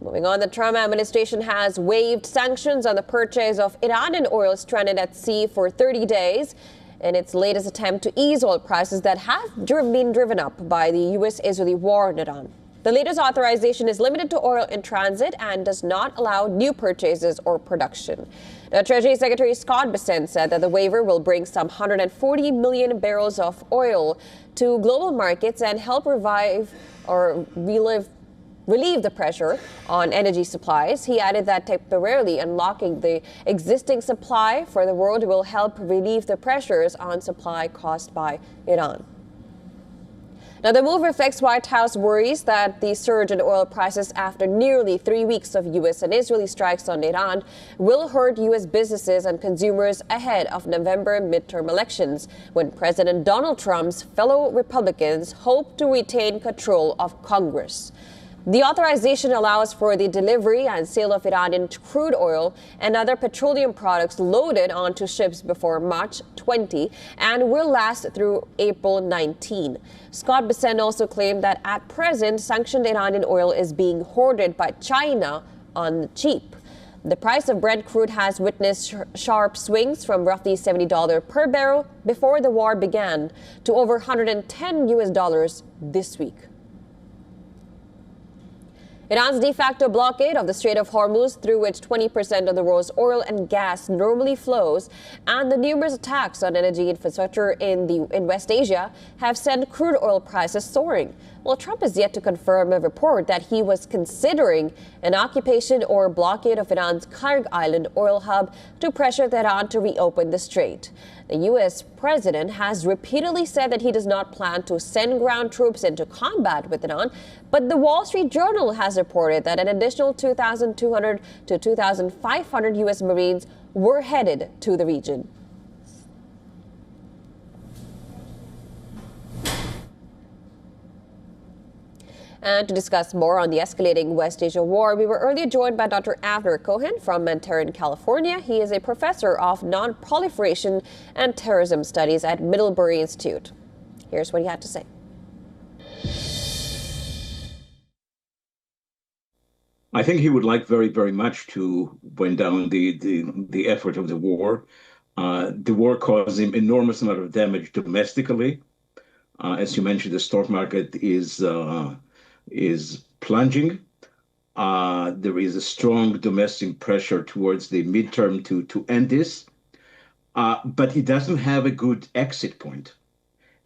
Moving on, the Trump administration has waived sanctions on the purchase of Iranian oil stranded at sea for 30 days in its latest attempt to ease oil prices that have been driven up by the U.S. Israeli war in Iran. The latest authorization is limited to oil in transit and does not allow new purchases or production. Now, Treasury Secretary Scott Bessent said that the waiver will bring some 140 million barrels of oil to global markets and help relieve the pressure on energy supplies. He added that temporarily unlocking the existing supply for the world will help relieve the pressures on supply caused by Iran. Now, the move reflects White House worries that the surge in oil prices after nearly 3 weeks of U.S. and Israeli strikes on Iran will hurt U.S. businesses and consumers ahead of November midterm elections, when President Donald Trump's fellow Republicans hope to retain control of Congress. The authorization allows for the delivery and sale of Iranian crude oil and other petroleum products loaded onto ships before March 20 and will last through April 19. Scott Bessent also claimed that at present, sanctioned Iranian oil is being hoarded by China on the cheap. The price of Brent crude has witnessed sharp swings from roughly $70 per barrel before the war began to over $110 this week. Iran's de facto blockade of the Strait of Hormuz, through which 20% of the world's oil and gas normally flows, and the numerous attacks on energy infrastructure in West Asia have sent crude oil prices soaring. Well, Trump is yet to confirm a report that he was considering an occupation or blockade of Iran's Kharg island oil hub to pressure Tehran to reopen the strait. The U.S. president has repeatedly said that he does not plan to send ground troops into combat with Iran, but the Wall Street Journal has reported that an additional 2,200 to 2,500 U.S. Marines were headed to the region. And to discuss more on the escalating West Asia war, we were earlier joined by Dr. Avner Cohen from Manhattan, California. He is a professor of non-proliferation and terrorism studies at Middlebury Institute. Here's what he had to say. I think he would like very, very much to wind down the effort of the war. The war caused him enormous amount of damage domestically. As you mentioned, the stock market is plunging. There is a strong domestic pressure towards the midterm to end this, but he doesn't have a good exit point,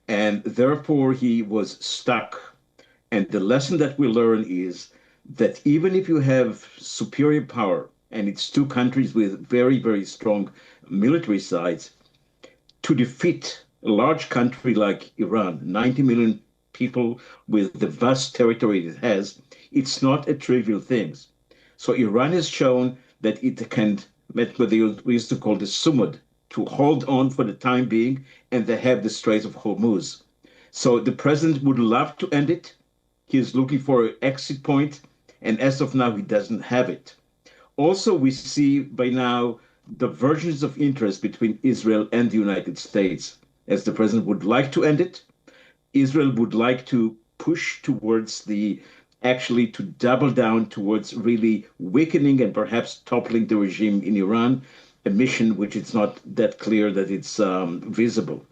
and therefore he was stuck. And the lesson that we learn is that even if you have superior power, and it's two countries with very, very strong military sides, to defeat a large country like Iran, 90 million people with the vast territory it has, it's not a trivial thing. So Iran has shown that it can, what we used to call the sumud, to hold on for the time being, and they have the Strait of Hormuz. So the president would love to end it. He's looking for an exit point, and as of now, he doesn't have it. Also, we see by now divergence of interest between Israel and the United States. As the president would like to end it, Israel would like to push towards to double down towards really weakening and perhaps toppling the regime in Iran, a mission which it's not that clear that it's feasible.